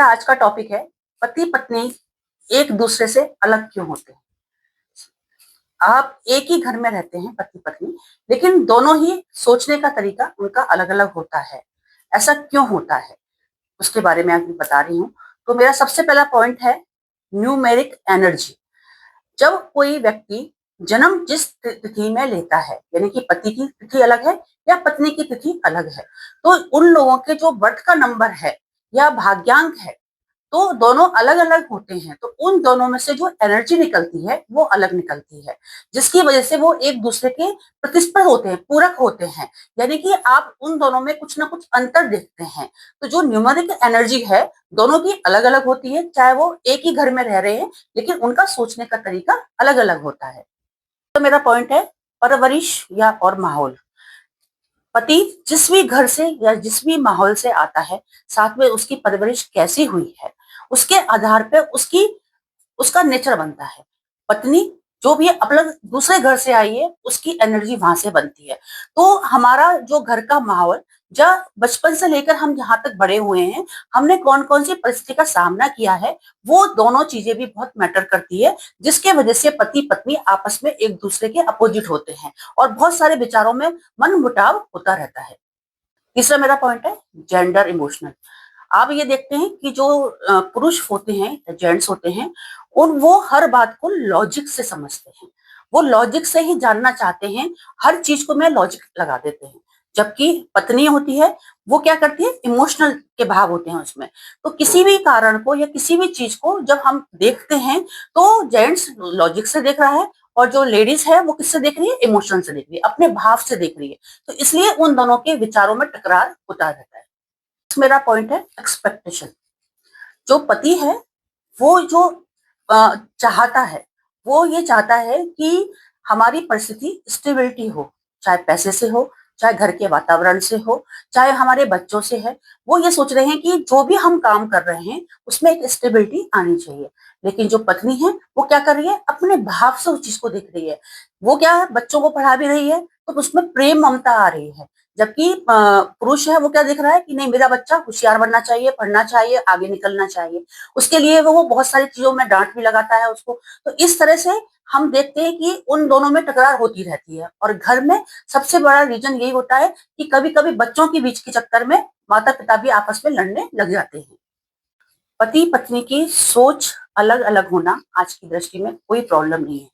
आज का टॉपिक है पति पत्नी एक दूसरे से अलग क्यों होते हैं। आप एक ही घर में रहते हैं पति पत्नी, लेकिन दोनों ही सोचने का तरीका उनका अलग अलग होता है। ऐसा क्यों होता है उसके बारे में आज मैं बता रही हूँ। तो मेरा सबसे पहला पॉइंट है न्यूमेरिक एनर्जी। जब कोई व्यक्ति जन्म जिस तिथि में लेता है, यानी कि पति की तिथि अलग है या पत्नी की तिथि अलग है, तो उन लोगों के जो बर्थ का नंबर है या भाग्यांक है, तो दोनों अलग अलग होते हैं। तो उन दोनों में से जो एनर्जी निकलती है वो अलग निकलती है, जिसकी वजह से वो एक दूसरे के प्रतिस्पर्ध होते हैं, पूरक होते हैं। यानी कि आप उन दोनों में कुछ ना कुछ अंतर देखते हैं। तो जो न्यूमेरिक एनर्जी है दोनों की अलग अलग होती है, चाहे वो एक ही घर में रह रहे हैं, लेकिन उनका सोचने का तरीका अलग अलग होता है। तो मेरा पॉइंट है परवरिश या और माहौल। पति जिस भी घर से या जिस भी माहौल से आता है, साथ में उसकी परवरिश कैसी हुई है, उसके आधार पे उसका नेचर बनता है। पत्नी जो भी अपना दूसरे घर से आई है उसकी एनर्जी वहां से बनती है। तो हमारा जो घर का माहौल, जब बचपन से लेकर हम जहां तक बड़े हुए हैं, हमने कौन कौन सी परिस्थिति का सामना किया है, वो दोनों चीजें भी बहुत मैटर करती है, जिसके वजह से पति पत्नी आपस में एक दूसरे के अपोजिट होते हैं और बहुत सारे विचारों में मन मुटाव होता रहता है। तीसरा मेरा पॉइंट है जेंडर इमोशनल। आप ये देखते हैं कि जो पुरुष होते हैं, जेंट्स होते हैं, उन वो हर बात को लॉजिक से समझते हैं। वो लॉजिक से ही जानना चाहते हैं, हर चीज को में लॉजिक लगा देते हैं। जबकि पत्नी होती है, वो क्या करती है, इमोशनल के भाव होते हैं उसमें। तो किसी भी कारण को या किसी भी चीज को जब हम देखते हैं, तो जेंट्स लॉजिक से देख रहा है और जो लेडीज है वो किससे देख रही है, इमोशन से देख रही है, अपने भाव से देख रही है। तो इसलिए उन दोनों के विचारों में टकरार होता रहता है। मेरा पॉइंट है एक्सपेक्टेशन। जो पति है वो जो चाहता है, वो ये चाहता है कि हमारी परिस्थिति स्टेबिलिटी हो, चाहे पैसे से हो, चाहे घर के वातावरण से हो, चाहे हमारे बच्चों से है। वो ये सोच रहे हैं कि जो भी हम काम कर रहे हैं उसमें एक स्टेबिलिटी आनी चाहिए। लेकिन जो पत्नी है वो क्या कर रही है, अपने भाव से उस चीज को देख रही है। वो क्या है, बच्चों को पढ़ा भी रही है तो उसमें प्रेम ममता आ रही है। जबकि पुरुष है वो क्या देख रहा है कि नहीं, मेरा बच्चा होशियार बनना चाहिए, पढ़ना चाहिए, आगे निकलना चाहिए। उसके लिए वो बहुत सारी चीजों में डांट भी लगाता है उसको। तो इस तरह से हम देखते हैं कि उन दोनों में टकरार होती रहती है। और घर में सबसे बड़ा रीजन यही होता है कि कभी कभी बच्चों के बीच के चक्कर में माता पिता भी आपस में लड़ने लग जाते हैं। पति पत्नी की सोच अलग अलग होना आज की दृष्टि में कोई प्रॉब्लम नहीं है,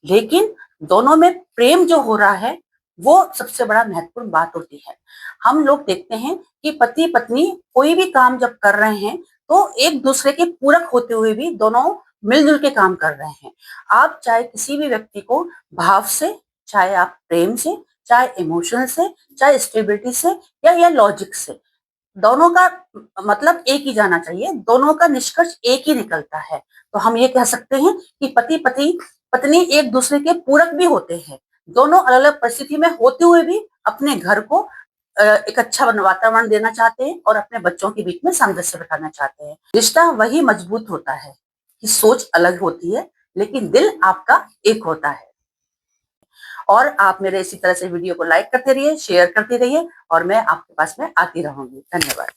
लेकिन दोनों में प्रेम जो हो रहा है वो सबसे बड़ा महत्वपूर्ण बात होती है। हम लोग देखते हैं कि पति पत्नी कोई भी काम जब कर रहे हैं, तो एक दूसरे के पूरक होते हुए भी दोनों मिलजुल के काम कर रहे हैं। आप चाहे किसी भी व्यक्ति को भाव से, चाहे आप प्रेम से, चाहे इमोशन से, चाहे स्टेबिलिटी से या लॉजिक से, दोनों का मतलब एक ही जाना चाहिए, दोनों का निष्कर्ष एक ही निकलता है। तो हम ये कह सकते हैं कि पति पति पत्नी एक दूसरे के पूरक भी होते हैं। दोनों अलग अलग परिस्थिति में होते हुए भी अपने घर को एक अच्छा वातावरण देना चाहते हैं और अपने बच्चों के बीच में सामंजस्य बिठाना चाहते हैं। रिश्ता वही मजबूत होता है कि सोच अलग होती है, लेकिन दिल आपका एक होता है। और आप मेरे इसी तरह से वीडियो को लाइक करते रहिए, शेयर करते रहिए और मैं आपके पास में आती रहूंगी। धन्यवाद।